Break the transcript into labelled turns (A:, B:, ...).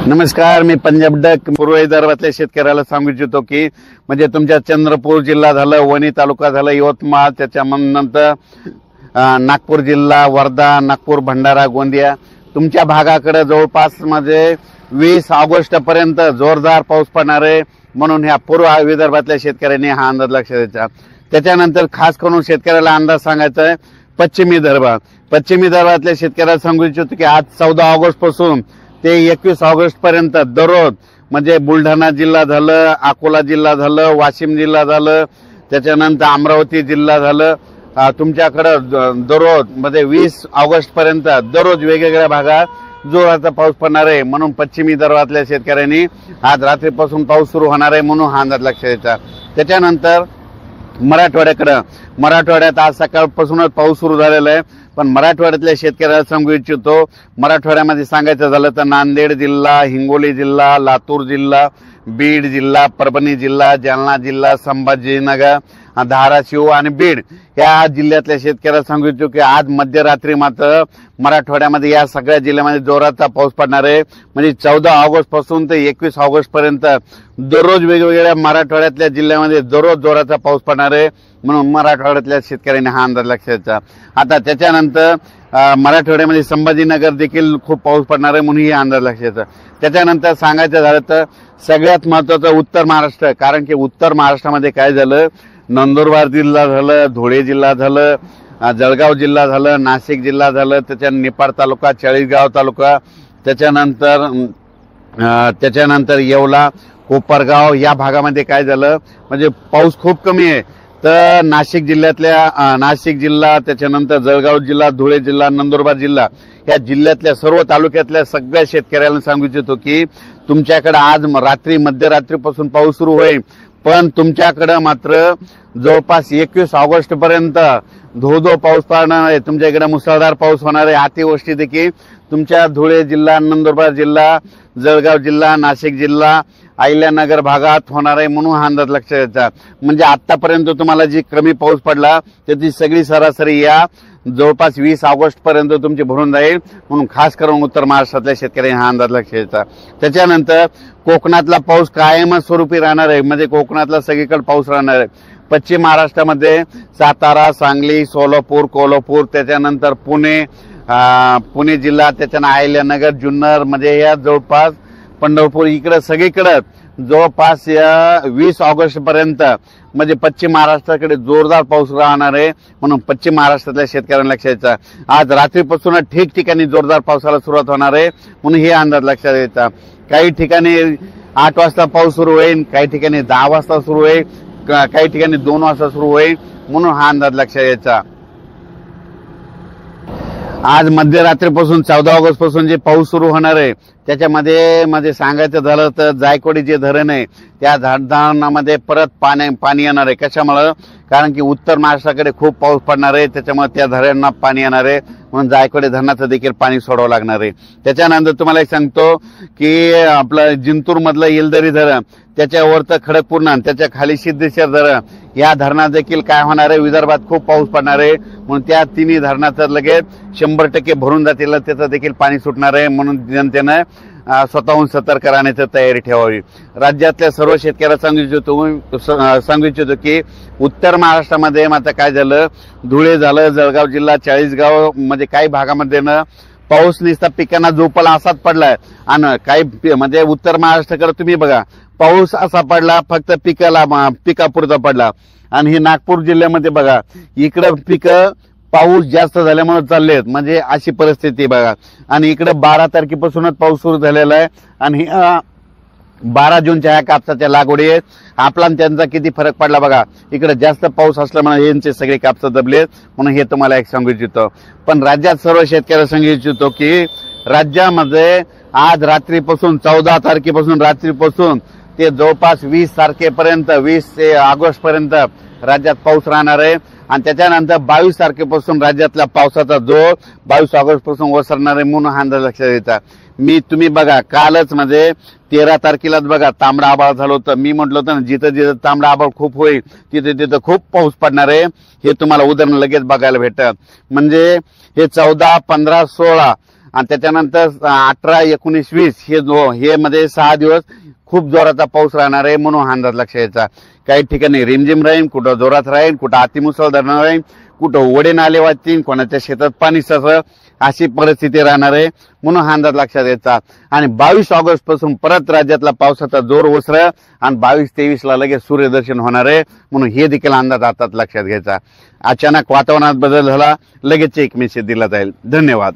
A: नमस्कार, मी पंजाब डक पूर्व विदर्भातल्या शेतकऱ्याला सांगू इच्छितो की म्हणजे तुमच्या चंद्रपूर जिल्हा झालं, वणी तालुका झालं, यवतमाळ, त्याच्यानंतर नागपूर जिल्हा, वर्धा, नागपूर, भंडारा, गोंदिया तुमच्या भागाकडे जवळपास म्हणजे 20 ऑगस्ट पर्यंत जोरदार पाऊस पडणार आहे। म्हणून ह्या पूर्व विदर्भातल्या शेतकऱ्यांनी हा अंदाज लक्षात द्यायचा। त्याच्यानंतर खास करून शेतकऱ्याला अंदाज सांगायचा आहे पश्चिमी विदर्भातल्या शेतकऱ्याला सांगू इच्छितो की आज 14 ऑगस्ट पासून ते 21 ऑगस्ट पर्यंत दररोज म्हणजे बुलढाणा जिल्हा झालं, अकोला जिल्हा झालं, वाशिम जिल्हा झालं, त्याच्यानंतर अमरावती जिल्हा झालं, तुमच्याकडे दररोज म्हणजे 20 ऑगस्ट पर्यंत दररोज वेगवेगळ्या भागात जोराचा पाऊस पडणार आहे। म्हणून पश्चिमी विदर्भातल्या शेतकऱ्यांनी आज रात्रीपासून पाऊस सुरू होणार आहे, म्हणून हा अंदाज लक्षात द्यायचा। त्याच्यानंतर मराठवाड्यात आज सकाळपासूनच पाऊस सुरू झालेला आहे, पण मराठवाड्यातल्या शेतकऱ्याला सांगू इच्छितो मराठवाड्यामध्ये सांगायचं झालं तर नांदेड जिल्हा, हिंगोली जिल्हा, लातूर जिल्हा, बीड जिल्हा, परभणी जिल्हा, जालना जिल्हा, संभाजीनगर, धाराशिव आणि बीड या जिल्ह्यातल्या शेतकऱ्याला सांगू इच्छितो की आज मध्यरात्री मात्र मराठवाड्यामध्ये या सगळ्या जिल्ह्यामध्ये जोराचा पाऊस पडणार आहे। म्हणजे 14 ऑगस्ट पासून ते 21 ऑगस्ट पर्यंत दररोज वेगवेगळ्या मराठवाड्यातल्या जिल्ह्यामध्ये दररोज जोराचा पाऊस पडणार आहे। म्हणून मराठवाड्यातल्या शेतकऱ्यांनी हा अंदाज लक्षात द्यायचा। आता त्याच्यानंतर मराठवाड्यामध्ये संभाजीनगर देखील खूप पाऊस पडणार आहे, म्हणून ही अंदाज लक्षात द्यायचा। त्याच्यानंतर सांगायचं झालं तर सगळ्यात महत्त्वाचं उत्तर महाराष्ट्र, कारण की उत्तर महाराष्ट्रामध्ये काय झालं, नंदुरबार जिल्हा झालं, धुळे जिल्हा झालं, जळगाव जिल्हा झालं, नाशिक जिल्हा झालं, त्याच्यानंतर निपाड तालुका, चाळीसगाव तालुका, त्याच्यानंतर येवला, कोपरगाव या भागामध्ये काय झालं म्हणजे पाऊस खूप कमी आहे। तर नाशिक जिल्हा, त्याच्यानंतर जळगाव जिल्हा, धुळे जिल्हा, नंदुरबार जिल्हा या जिल्ह्यातल्या सर्व तालुक्यातल्या सगळ्या शेतकऱ्यांना सांगू इच्छितो की तुमच्याकडे आज मध्यरात्रीपासून पाऊस सुरू होईल, पण तुमच्याकडे मात्र जवळपास 21 ऑगस्ट पर्यंत धो पाऊस पडणार आहे। तुमच्या इकडे मुसळधार पाऊस होणार आहे। अतिवृष्टी देखील तुमच्या धुळे जिल्हा, नंदुरबार जिल्हा, जळगाव जिल्हा, नाशिक जिल्हा, अहिल्यानगर भागात होणार आहे, म्हणून हा अंदाज लक्षात द्यायचा। म्हणजे आतापर्यंत तुम्हाला जी कमी पाऊस पडला त्याची सगळी सरासरी या जवळपास 20 ऑगस्ट पर्यंत तुमची भरून जाईल, म्हणून खास करून उत्तर महाराष्ट्रातल्या शेतकऱ्यांनी हा अंदाज लक्षात द्यायचा। त्याच्यानंतर कोकणातला पाऊस कायमच स्वरूपी राहणार आहे, म्हणजे कोकणातला सगळीकडे पाऊस राहणार आहे। पश्चिम महाराष्ट्रामध्ये सातारा, सांगली, सोलापूर, कोल्हापूर, त्याच्यानंतर पुणे जिल्हा, त्याच्यानंतर अहिल्यानगर, जुन्नर म्हणजे या जवळपास पंढरपूर इकडे सगळीकडे जवळपास या 20 ऑगस्ट पर्यंत म्हणजे पश्चिम महाराष्ट्राकडे जोरदार पाऊस राहणार आहे, म्हणून पश्चिम महाराष्ट्रातल्या शेतकऱ्यांना लक्षात द्यायचा। आज रात्रीपासून ठिकठिकाणी जोरदार पावसाला सुरुवात होणार आहे, म्हणून हे अंदाज लक्षात द्यायचा। काही ठिकाणी 8 वाजता पाऊस सुरू होईल, काही ठिकाणी 10 वाजता सुरू होईल, काही ठिकाणी 2 वाजता सुरू होईल, म्हणून हा अंदाज लक्षात द्यायचा। आज मध्यरात्रीपासून 14 ऑगस्ट पासून जे पाऊस सुरू होणार आहे त्याच्यामध्ये सांगायचं झालं तर जायकवाडी जे धरण आहे त्या धरणामध्ये परत पाणी येणार आहे। कशामुळे? कारण की उत्तर महाराष्ट्राकडे खूप पाऊस पडणार आहे, त्याच्यामुळे त्या धरणांना पाणी येणार आहे, म्हणून जायकवाडी धरणाचं देखील पाणी सोडावं लागणार आहे। त्याच्यानंतर तुम्हाला एक सांगतो की आपलं जिंतूर मधलं येलदरी धरण, त्याच्यावरचं खडकपूर्णा, त्याच्या खाली सिद्धेश्वर धरण या धरणात देखील काय होणार आहे, विदर्भात खूप पाऊस पडणार आहे, म्हणून त्या तिन्ही धरणाचं लगेच 100% भरून जातील, त्याचं देखील पाणी सुटणार आहे। म्हणून जनतेनं स्वतःहून सतर्क राहण्याची तयारी ठेवावी। राज्यातल्या सर्व शेतकऱ्यांना सांगू इच्छितो की उत्तर महाराष्ट्रामध्ये मात्र काय झालं, धुळे झालं, जळगाव जिल्हा, चाळीसगाव म्हणजे काही भागामध्ये पाऊस नुसता पिकांना झोपला असाच पडलाय, आणि काही म्हणजे उत्तर महाराष्ट्राकडे तुम्ही बघा पाऊस असा पडला फक्त पिकापुरता पडला, आणि हे नागपूर जिल्ह्यामध्ये बघा इकडे पिकं पाऊस जास्त झाल्यामुळे चाललेत, म्हणजे अशी परिस्थिती बघा। आणि इकडे 12 तारखेपासूनच पाऊस सुरू झालेला आहे, आणि 12 जूनच्या ह्या कापसाच्या लागवडी आहेत। आपला त्यांचा किती फरक पडला बघा, इकडे जास्त पाऊस असल्यामुळे यांचे सगळे कापसा दबलेत, म्हणून हे तुम्हाला एक सांगू इच्छितो। पण राज्यात सर्व शेतकऱ्यांना सांगू इच्छितो की राज्यामध्ये आज रात्रीपासून 14 तारखेपासून रात्रीपासून ते जवळपास 20 तारखेपर्यंत 20 ऑगस्ट पर्यंत राज्यात पाऊस राहणार आहे, आणि त्याच्यानंतर 22 तारखेपासून राज्यातल्या पावसाचा जोर 22 ऑगस्ट पासून ओसरणार आहे, म्हणून हा अंदाज लक्षात द्यायचा। तुम्ही बघा कालच म्हणजे 13 तारखेलाच बघा तांबडा आभाळ झालं होतं, मी म्हटलं होतं ना जिथं तांबडा आभाळ खूप होईल तिथे खूप पाऊस पडणार आहे, हे तुम्हाला उदाहरण लगेच बघायला भेटत। म्हणजे हे 14, 15, 16 आणि त्याच्यानंतर 18, 19, 20 हे मध्ये 6 दिवस खूप जोराचा पाऊस राहणार आहे, म्हणून हा अंदाज लक्षात घ्यायचा. काही ठिकाणी रिमझिम राहील, कुठं जोरात राहील, कुठं अतिमुसळधार राहील, कुठं ओढे नाले वाहतील, कोणाच्या शेतात पाणी साचेल, अशी परिस्थिती राहणार आहे, म्हणून हा अंदाज लक्षात घ्यायचा. आणि 22 ऑगस्ट पासून परत राज्यातला पावसाचा जोर ओसरेल आणि 22-23 ला लगेच सूर्यदर्शन होणार आहे, म्हणून हे देखील अंदाज आता लक्षात घ्यायचा. अचानक वातावरणात बदल झाला, लगेच एक मेसेज दिला जाईल. धन्यवाद.